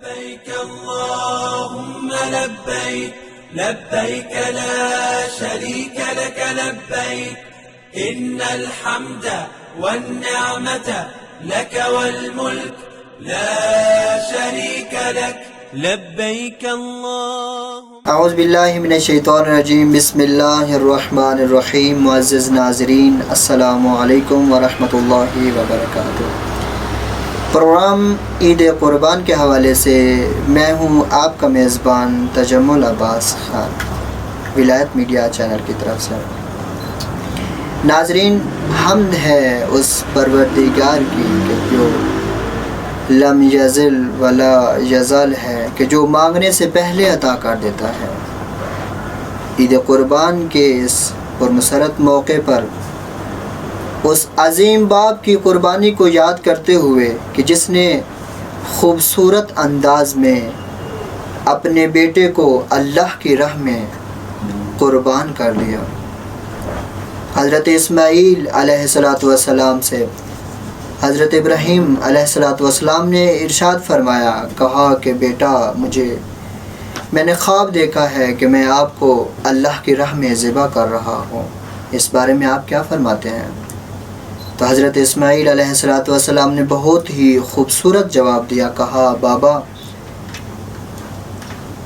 لبيك اللهم لبيك لبيك لا شريك لك لبيك إن الحمد والنعمة لك والملك لا شريك لك لبيك اللهم. اعوذ باللہ من الشیطان الرجیم. بسم اللہ الرحمن الرحیم. معزز ناظرین، السلام علیکم ورحمۃ اللہ وبرکاتہ. پروگرام عید قربان کے حوالے سے میں ہوں آپ کا میزبان تجمل عباس خان، ولایت میڈیا چینل کی طرف سے. ناظرین، حمد ہے اس پروردگار کی کہ جو لم یزل ولا یزل ہے، کہ جو مانگنے سے پہلے عطا کر دیتا ہے. عید قربان کے اس پرمسرت موقع پر اس عظیم باپ کی قربانی کو یاد کرتے ہوئے کہ جس نے خوبصورت انداز میں اپنے بیٹے کو اللہ کی راہ میں قربان کر دیا. حضرت اسماعیل علیہ السلام سے حضرت ابراہیم علیہ السلام نے ارشاد فرمایا، کہا کہ بیٹا، میں نے خواب دیکھا ہے کہ میں آپ کو اللہ کی راہ میں ذبح کر رہا ہوں، اس بارے میں آپ کیا فرماتے ہیں؟ تو حضرت اسماعیل علیہ السلام نے بہت ہی خوبصورت جواب دیا. کہا، بابا،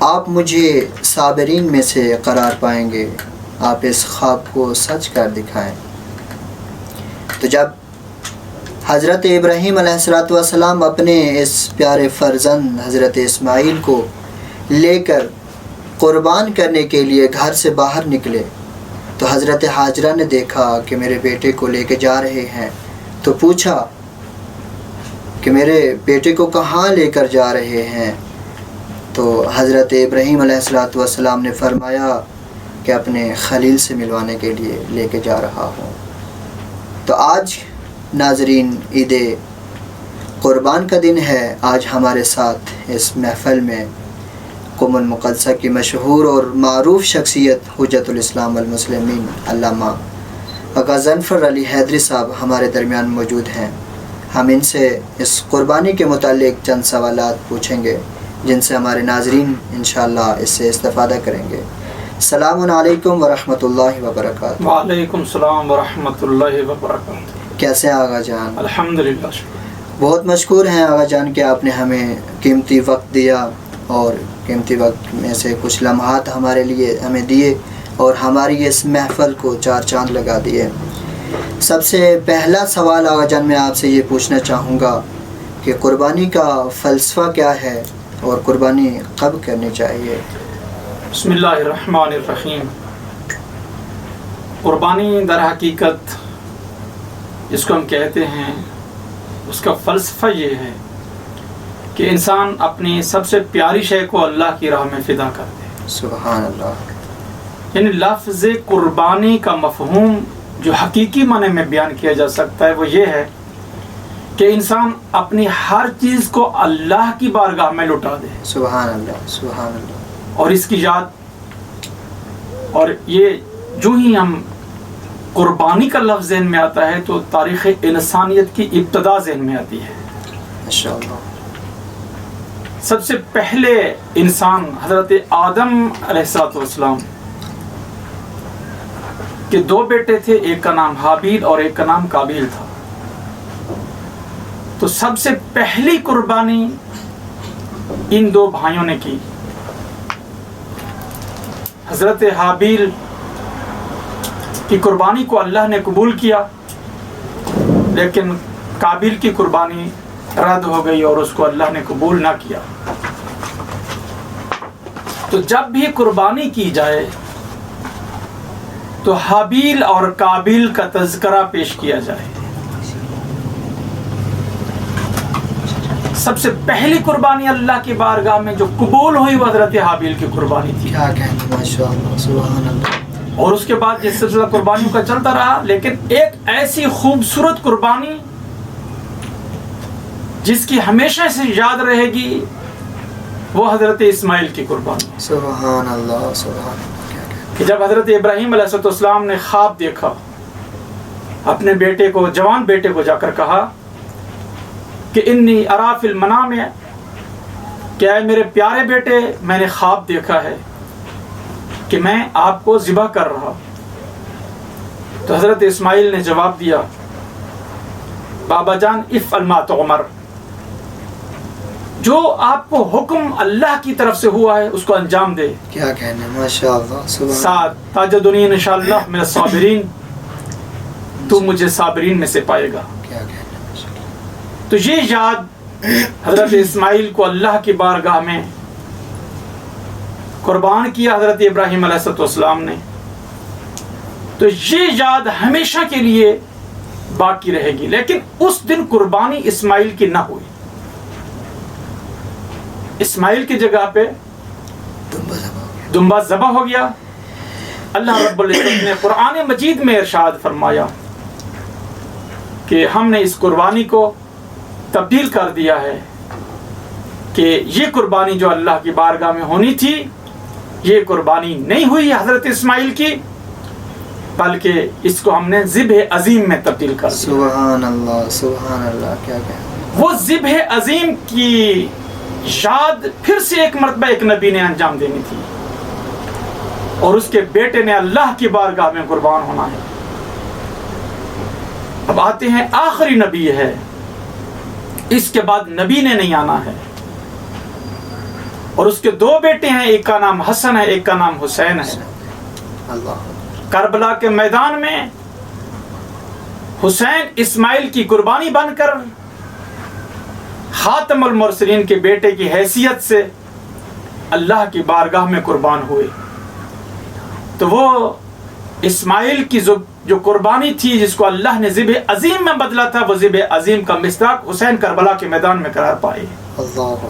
آپ مجھے صابرین میں سے قرار پائیں گے، آپ اس خواب کو سچ کر دکھائیں. تو جب حضرت ابراہیم علیہ السلام اپنے اس پیارے فرزند حضرت اسماعیل کو لے کر قربان کرنے کے لیے گھر سے باہر نکلے تو حضرت حاجرہ نے دیکھا کہ میرے بیٹے کو لے کے جا رہے ہیں، تو پوچھا کہ میرے بیٹے کو کہاں لے کر جا رہے ہیں؟ تو حضرت ابراہیم علیہ السلام نے فرمایا کہ اپنے خلیل سے ملوانے کے لیے لے کے جا رہا ہوں. تو آج ناظرین عید قربان کا دن ہے. آج ہمارے ساتھ اس محفل میں قم المقدسہ کی مشہور اور معروف شخصیت حجت الاسلام والمسلمین علامہ غضنفر علی حیدری صاحب ہمارے درمیان موجود ہیں. ہم ان سے اس قربانی کے متعلق چند سوالات پوچھیں گے جن سے ہمارے ناظرین انشاءاللہ اس سے استفادہ کریں گے. السلام علیکم ورحمۃ اللہ وبرکاتہ. وعلیکم السلام ورحمۃ اللہ وبرکاتہ. کیسے ہیں آغا جان؟ الحمدللہ. بہت مشکور ہیں آغا جان کہ آپ نے ہمیں قیمتی وقت دیا اور قیمتی وقت میں سے کچھ لمحات ہمارے لیے ہمیں دیے اور ہماری اس محفل کو چار چاند لگا دیے. سب سے پہلا سوال آغا جان میں آپ سے یہ پوچھنا چاہوں گا کہ قربانی کا فلسفہ کیا ہے اور قربانی کب کرنی چاہیے؟ بسم اللہ الرحمن الرحیم. قربانی در حقیقت جس کو ہم کہتے ہیں، اس کا فلسفہ یہ ہے کہ انسان اپنی سب سے پیاری شے کو اللہ کی راہ میں فدا کر دے. سبحان اللہ. یعنی لفظ قربانی کا مفہوم جو حقیقی معنی میں بیان کیا جا سکتا ہے وہ یہ ہے کہ انسان اپنی ہر چیز کو اللہ کی بارگاہ میں لٹا دے. سبحان اللہ. سبحان اللہ. اور اس کی یاد، اور یہ جو ہی ہم قربانی کا لفظ ذہن میں آتا ہے تو تاریخ انسانیت کی ابتدا ذہن میں آتی ہے. ماشاءاللہ. سب سے پہلے انسان حضرت آدم علیہ السلام کے دو بیٹے تھے، ایک کا نام حابیل اور ایک کا نام قابیل تھا. تو سب سے پہلی قربانی ان دو بھائیوں نے کی. حضرت حابیل کی قربانی کو اللہ نے قبول کیا، لیکن قابیل کی قربانی رد ہو گئی اور اس کو اللہ نے قبول نہ کیا. تو جب بھی قربانی کی جائے تو حابیل اور قابیل کا تذکرہ پیش کیا جائے. سب سے پہلی قربانی اللہ کی بارگاہ میں جو قبول ہوئی وہ حضرت حابیل کی قربانی تھی. کیا کہتے ہیں، ماشاءاللہ. سبحان اللہ. اور اس کے بعد یہ سلسلہ قربانیوں کا چلتا رہا، لیکن ایک ایسی خوبصورت قربانی جس کی ہمیشہ سے یاد رہے گی وہ حضرت اسماعیل کی قربانی. سبحان اللہ. سبحان اللہ. کہ جب حضرت ابراہیم علیہ السلام نے خواب دیکھا، اپنے بیٹے کو، جوان بیٹے کو جا کر کہا کہ انی ارا فی المنام کہ اے میرے پیارے بیٹے میں نے خواب دیکھا ہے کہ میں آپ کو ذبح کر رہا. تو حضرت اسماعیل نے جواب دیا بابا جان افعل ما تؤمر، جو آپ کو حکم اللہ کی طرف سے ہوا ہے اس کو انجام دے. کیا کہنے، ماشاء اللہ، سبحان ساتھ تاجدنی انشاءاللہ من الصابرین، تو مجھے صابرین میں سے پائے گا. کیا کہنے، ماشاء اللہ. تو یہ یاد حضرت اسماعیل کو اللہ کی بارگاہ میں قربان کیا حضرت ابراہیم علیہ السلام نے. تو یہ یاد ہمیشہ کے لیے باقی رہے گی. لیکن اس دن قربانی اسماعیل کی نہ ہوئی. اسماعیل کی جگہ پہ دمبا ذبح ہو گیا. اللہ رب العزت نے قرآن مجید میں ارشاد فرمایا کہ ہم نے اس قربانی کو تبدیل کر دیا ہے کہ یہ قربانی جو اللہ کی بارگاہ میں ہونی تھی یہ قربانی نہیں ہوئی حضرت اسماعیل کی، بلکہ اس کو ہم نے ذبح عظیم میں تبدیل کر دیا. سبحان اللہ، سبحان اللہ. کیا کہنے، وہ ذبح عظیم کی یاد پھر سے ایک مرتبہ ایک نبی نے انجام دینی تھی اور اس کے بیٹے نے اللہ کی بارگاہ میں قربان ہونا ہے. اب آتے ہیں آخری نبی ہے، اس کے بعد نبی نے نہیں آنا ہے، اور اس کے دو بیٹے ہیں، ایک کا نام حسن ہے ایک کا نام حسین ہے. اللہ کربلا کے میدان میں حسین اسماعیل کی قربانی بن کر خاتم المرسلین کے بیٹے کی حیثیت سے اللہ کی بارگاہ میں قربان ہوئے. تو وہ اسماعیل کی جو قربانی تھی جس کو اللہ نے ذبح عظیم میں بدلا تھا، وہ ذبح عظیم کا مصداق حسین کربلا کے میدان میں قرار پائے. اللہ.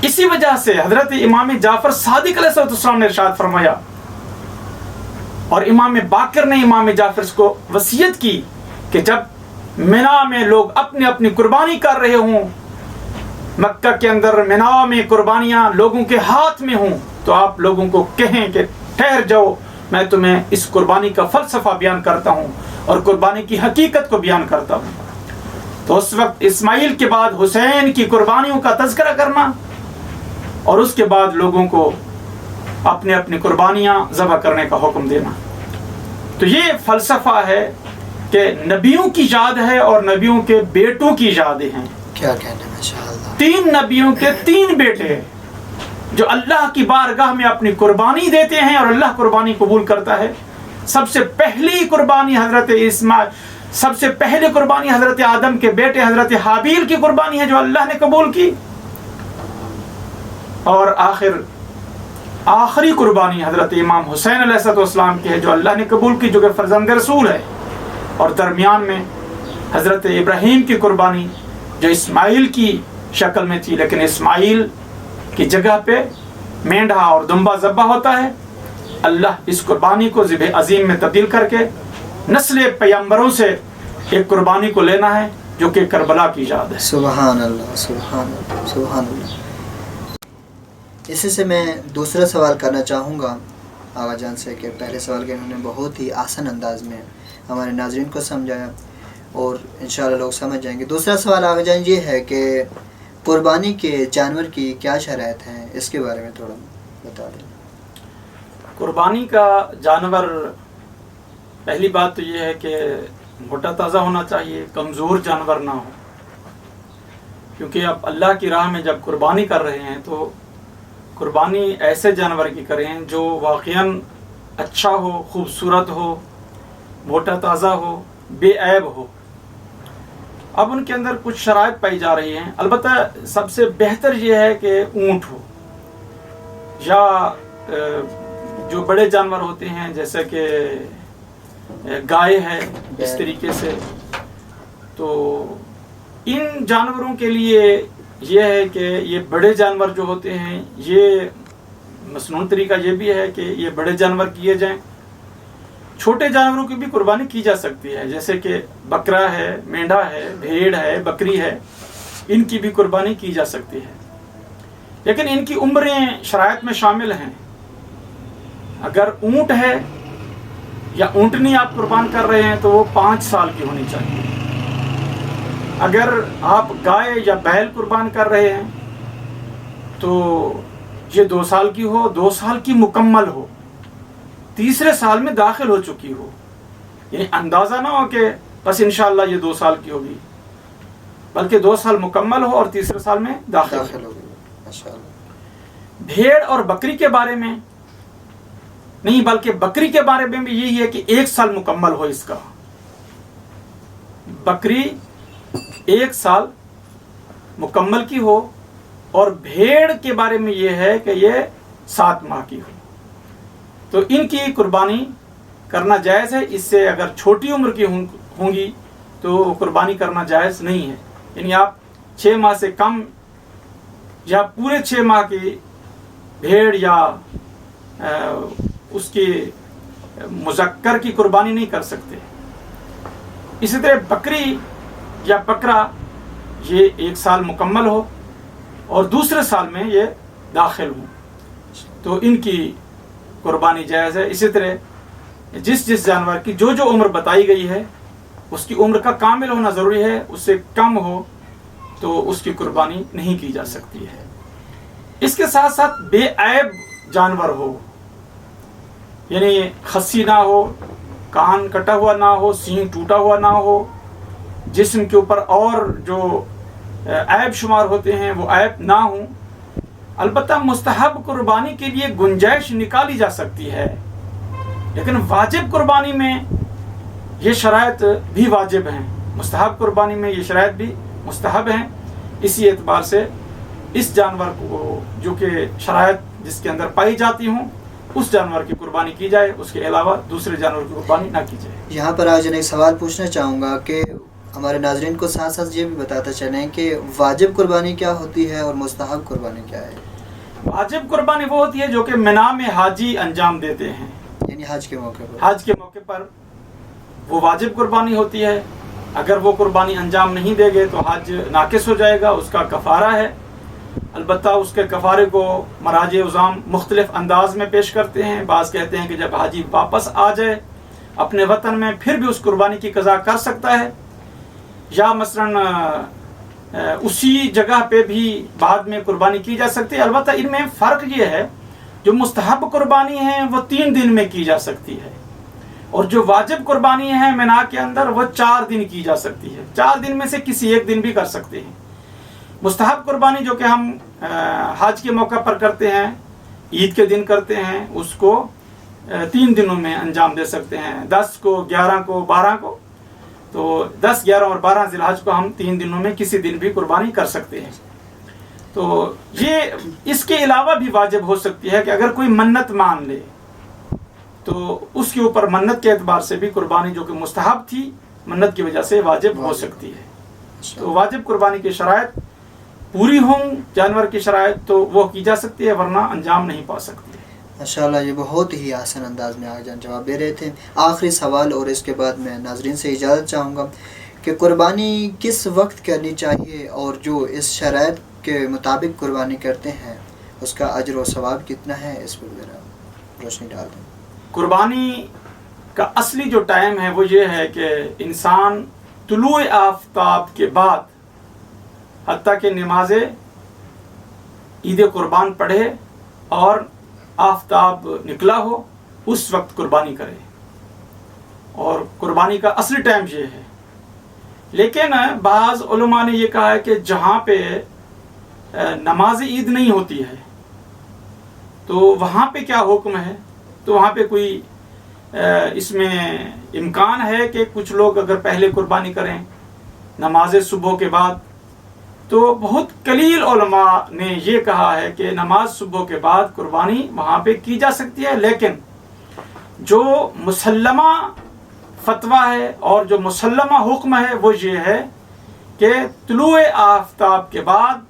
اسی وجہ سے حضرت امام جعفر صادق علیہ السلام نے ارشاد فرمایا، اور امام باقر نے امام جعفر کو وصیت کی کہ جب منا میں لوگ اپنی اپنی قربانی کر رہے ہوں، مکہ کے اندر منا میں قربانیاں لوگوں کے ہاتھ میں ہوں، تو آپ لوگوں کو کہیں کہ ٹھہر جاؤ، میں تمہیں اس قربانی کا فلسفہ بیان کرتا ہوں اور قربانی کی حقیقت کو بیان کرتا ہوں. تو اس وقت اسماعیل کے بعد حسین کی قربانیوں کا تذکرہ کرنا اور اس کے بعد لوگوں کو اپنے اپنی قربانیاں ذبح کرنے کا حکم دینا. تو یہ فلسفہ ہے کہ نبیوں کی یاد ہے اور نبیوں کے بیٹوں کی یادیں ہیں. کیا کہنے، ماشاءاللہ. 3 نبیوں کے 3 بیٹے جو اللہ کی بارگاہ میں اپنی قربانی دیتے ہیں اور اللہ قربانی قبول کرتا ہے. سب سے پہلی قربانی حضرت اسماعیل، سب سے پہلی قربانی حضرت آدم کے بیٹے حضرت حابیل کی قربانی ہے جو اللہ نے قبول کی، اور آخری قربانی حضرت امام حسین علیہ السلام کی ہے جو اللہ نے قبول کی، جو کہ فرزند رسول ہے. اور درمیان میں حضرت ابراہیم کی قربانی جو اسماعیل کی شکل میں تھی، لیکن اسماعیل کی جگہ پہ مینڈھا اور دمبا ذبح ہوتا ہے. اللہ اس قربانی کو ذبح عظیم میں تبدیل کر کے نسل پیغمبروں سے ایک قربانی کو لینا ہے جو کہ کربلا کی یاد ہے. سبحان اللہ، سبحان اللہ، سبحان اللہ. اسی سے میں دوسرا سوال کرنا چاہوں گا آغا جان سے کہ پہلے سوال کے انہوں نے بہت ہی آسان انداز میں ہمارے ناظرین کو سمجھایا اور انشاءاللہ لوگ سمجھ جائیں گے. دوسرا سوال آغا جان یہ ہے کہ قربانی کے جانور کی کیا شرائط ہیں، اس کے بارے میں تھوڑا بتا دیں. قربانی کا جانور، پہلی بات تو یہ ہے کہ موٹا تازہ ہونا چاہیے، کمزور جانور نہ ہو، کیونکہ اب اللہ کی راہ میں جب قربانی کر رہے ہیں تو قربانی ایسے جانور کی کریں جو واقعاً اچھا ہو، خوبصورت ہو، موٹا تازہ ہو، بے عیب ہو. اب ان کے اندر کچھ شرائط پائی جا رہی ہیں. البتہ سب سے بہتر یہ ہے کہ اونٹ ہو، یا جو بڑے جانور ہوتے ہیں جیسے کہ گائے ہے اس طریقے سے. تو ان جانوروں کے لیے یہ ہے کہ یہ بڑے جانور جو ہوتے ہیں، یہ مصنون طریقہ یہ بھی ہے کہ یہ بڑے جانور کیے جائیں. چھوٹے جانوروں کی بھی قربانی کی جا سکتی ہے، جیسے کہ بکرا ہے، مینڈھا ہے، بھیڑ ہے، بکری ہے، ان کی بھی قربانی کی جا سکتی ہے. لیکن ان کی عمریں شرائط میں شامل ہیں. اگر اونٹ ہے یا اونٹنی آپ قربان کر رہے ہیں تو وہ 5 سال کی ہونی چاہیے. اگر آپ گائے یا بیل قربان کر رہے ہیں تو یہ 2 سال کی ہو، 2 سال کی مکمل ہو، تیسرے سال میں داخل ہو چکی ہو، یعنی اندازہ نہ ہو کہ بس انشاءاللہ یہ 2 سال کی ہوگی، بلکہ 2 سال مکمل ہو اور تیسرے سال میں داخل ہو گئی. بھیڑ اور بکری کے بارے میں نہیں، بلکہ بکری کے بارے میں بھی یہی ہے کہ 1 سال مکمل ہو اس کا. بکری 1 سال مکمل کی ہو، اور بھیڑ کے بارے میں یہ ہے کہ یہ 7 ماہ کی ہو. تو ان کی قربانی کرنا جائز ہے. اس سے اگر چھوٹی عمر کی ہوں گی تو قربانی کرنا جائز نہیں ہے. یعنی آپ 6 ماہ سے کم یا پورے 6 ماہ کی بھیڑ یا اس کی مذکر کی قربانی نہیں کر سکتے. اسی طرح بکری یا بکرا یہ 1 سال مکمل ہو اور دوسرے سال میں یہ داخل ہوں تو ان کی قربانی جائز ہے. اسی طرح جس جانور کی جو عمر بتائی گئی ہے اس کی عمر کا کامل ہونا ضروری ہے. اس سے کم ہو تو اس کی قربانی نہیں کی جا سکتی ہے. اس کے ساتھ ساتھ بے عیب جانور ہو، یعنی خصی نہ ہو، کان کٹا ہوا نہ ہو، سینگ ٹوٹا ہوا نہ ہو، جسم کے اوپر اور جو عیب شمار ہوتے ہیں وہ عیب نہ ہوں. البتہ مستحب قربانی کے لیے گنجائش نکالی جا سکتی ہے، لیکن واجب قربانی میں یہ شرائط بھی واجب ہیں، مستحب قربانی میں یہ شرائط بھی مستحب ہیں. اسی اعتبار سے اس جانور کو جو کہ شرائط جس کے اندر پائی جاتی ہوں اس جانور کی قربانی کی جائے، اس کے علاوہ دوسرے جانور کی قربانی نہ کی جائے. یہاں پر آج ایک سوال پوچھنا چاہوں گا کہ ہمارے ناظرین کو ساتھ ساتھ یہ بھی بتاتا چلیں کہ واجب قربانی کیا ہوتی ہے اور مستحب قربانی کیا ہے. واجب قربانی وہ ہوتی ہے جو کہ مینا میں حاجی انجام دیتے ہیں، یعنی حج کے موقع پر. حج کے موقع پر وہ واجب قربانی ہوتی ہے. اگر وہ قربانی انجام نہیں دے گے تو حج ناقص ہو جائے گا، اس کا کفارہ ہے. البتہ اس کے کفارے کو مراجع عظام مختلف انداز میں پیش کرتے ہیں. بعض کہتے ہیں کہ جب حاجی واپس آ جائے اپنے وطن میں پھر بھی اس قربانی کی قضا کر سکتا ہے، یا مثلا اسی جگہ پہ بھی بعد میں قربانی کی جا سکتی ہے. البتہ ان میں فرق یہ ہے جو مستحب قربانی ہے وہ 3 دن میں کی جا سکتی ہے، اور جو واجب قربانی ہے مینا کے اندر وہ 4 دن کی جا سکتی ہے. 4 دن میں سے کسی ایک دن بھی کر سکتے ہیں. مستحب قربانی جو کہ ہم حج کے موقع پر کرتے ہیں، عید کے دن کرتے ہیں، اس کو 3 دنوں میں انجام دے سکتے ہیں، 10 کو، 11 کو، 12 کو. تو 10، 11 اور 12 ذی الحج کو ہم 3 دنوں میں کسی دن بھی قربانی کر سکتے ہیں. تو یہ اس کے علاوہ بھی واجب ہو سکتی ہے کہ اگر کوئی منت مان لے تو اس کے اوپر منت کے اعتبار سے بھی قربانی جو کہ مستحب تھی منت کی وجہ سے واجب ہو سکتی ہے. تو واجب قربانی کی شرائط پوری ہوں جانور کی شرائط تو وہ کی جا سکتی ہے، ورنہ انجام نہیں پا سکتی. ماشاءاللہ یہ بہت ہی آسان انداز میں آج جواب دے رہے تھے. آخری سوال اور اس کے بعد میں ناظرین سے اجازت چاہوں گا کہ قربانی کس وقت کرنی چاہیے، اور جو اس شرائط کے مطابق قربانی کرتے ہیں اس کا اجر و ثواب کتنا ہے، اس پر ذرا روشنی ڈال دیں. قربانی کا اصلی جو ٹائم ہے وہ یہ ہے کہ انسان طلوع آفتاب کے بعد حتیٰ کہ نماز عید قربان پڑھے اور آفتاب نکلا ہو اس وقت قربانی کرے، اور قربانی کا اصلی ٹائم یہ ہے. لیکن بعض علماء نے یہ کہا ہے کہ جہاں پہ نماز عید نہیں ہوتی ہے تو وہاں پہ کیا حکم ہے. تو وہاں پہ کوئی اس میں امکان ہے کہ کچھ لوگ اگر پہلے قربانی کریں نماز صبح کے بعد، تو بہت قلیل علماء نے یہ کہا ہے کہ نماز صبح کے بعد قربانی وہاں پہ کی جا سکتی ہے. لیکن جو مسلمہ فتویٰ ہے اور جو مسلمہ حکم ہے وہ یہ ہے کہ طلوع آفتاب کے بعد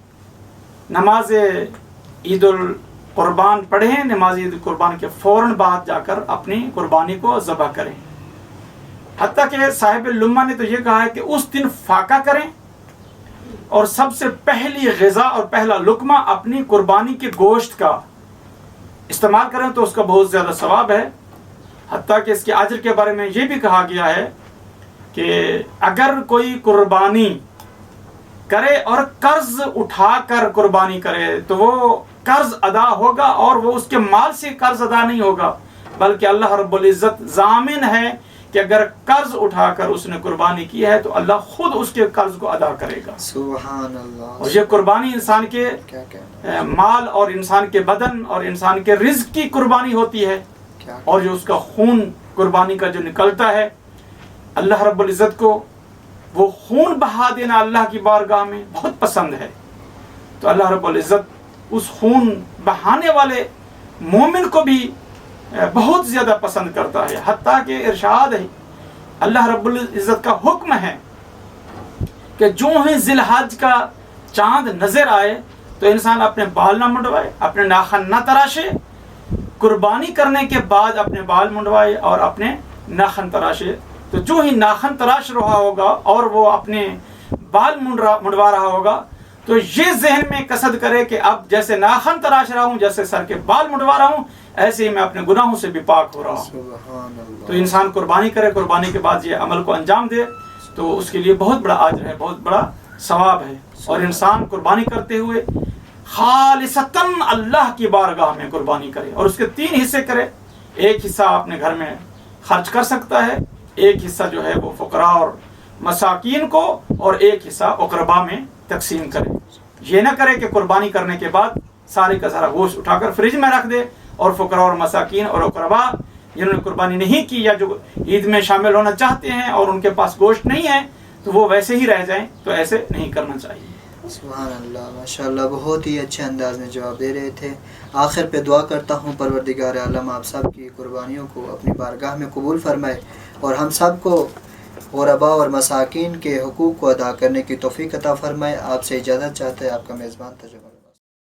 نماز عید القربان پڑھیں، نماز عید القربان کے فوراً بعد جا کر اپنی قربانی کو ذبح کریں. حتیٰ کہ صاحب اللمہ نے تو یہ کہا ہے کہ اس دن فاقہ کریں اور سب سے پہلی غذا اور پہلا لقمہ اپنی قربانی کے گوشت کا استعمال کریں تو اس کا بہت زیادہ ثواب ہے. حتیٰ کہ اس کے اجر کے بارے میں یہ بھی کہا گیا ہے کہ اگر کوئی قربانی کرے اور قرض اٹھا کر قربانی کرے تو وہ قرض ادا ہوگا، اور وہ اس کے مال سے قرض ادا نہیں ہوگا، بلکہ اللہ رب العزت ضامن ہے کہ اگر قرض اٹھا کر اس نے قربانی کی ہے تو اللہ خود اس کے قرض کو ادا کرے گا۔ سبحان اللہ۔ اور یہ قربانی انسان کے کیا مال اور انسان کے بدن اور انسان کے رزق کی قربانی ہوتی ہے، اور جو اس کا خون قربانی کا جو نکلتا ہے، اللہ رب العزت کو وہ خون بہا دینا اللہ کی بارگاہ میں بہت پسند ہے، تو اللہ رب العزت اس خون بہانے والے مومن کو بھی بہت زیادہ پسند کرتا ہے، حتیٰ کہ ارشاد ہے، اللہ رب العزت کا حکم ہے کہ جو ہی ذی الحج کا چاند نظر آئے تو انسان اپنے بال نہ منڈوائے، اپنے ناخن نہ تراشے، قربانی کرنے کے بعد اپنے بال منڈوائے اور اپنے ناخن تراشے۔ تو جو ہی ناخن تراش رہا ہوگا اور وہ اپنے بال منڈوا رہا ہوگا تو یہ ذہن میں قصد کرے کہ اب جیسے ناخن تراش رہا ہوں، جیسے سر کے بال منڈوا رہا ہوں، ایسے ہی میں اپنے گناہوں سے بھی پاک ہو رہا ہوں۔ تو انسان قربانی کرے، قربانی کے بعد یہ عمل کو انجام دے تو اس کے لیے بہت بڑا اجر ہے، بہت بڑا ثواب ہے۔ اور انسان قربانی کرتے ہوئے خالصتاً اللہ کی بارگاہ میں قربانی کرے، اور اس کے 3 حصے کرے۔ ایک حصہ اپنے گھر میں خرچ کر سکتا ہے، ایک حصہ جو ہے وہ فقراء اور مساکین کو، اور ایک حصہ اقربا میں تقسیم کرے۔ یہ نہ کرے کہ قربانی کرنے کے بعد سارے کا سارا گوشت اٹھا کر فریج میں رکھ دے، اور فقراء اور مساکین اور اقربا جنہوں نے قربانی نہیں کی یا جو عید میں شامل ہونا چاہتے ہیں اور ان کے پاس گوشت نہیں ہے تو وہ ویسے ہی رہ جائیں، تو ایسے نہیں کرنا چاہیے۔ سبحان اللہ، ماشاءاللہ، بہت ہی اچھے انداز میں جواب دے رہے تھے۔ آخر پہ دعا کرتا ہوں پروردگار عالم آپ سب کی قربانیوں کو اپنی بارگاہ میں قبول فرمائے، اور ہم سب کو غرباء اور مساکین کے حقوق کو ادا کرنے کی توفیق عطا فرمائے۔ آپ سے اجازت چاہتے ہیں آپ کا میزبان تجربہ۔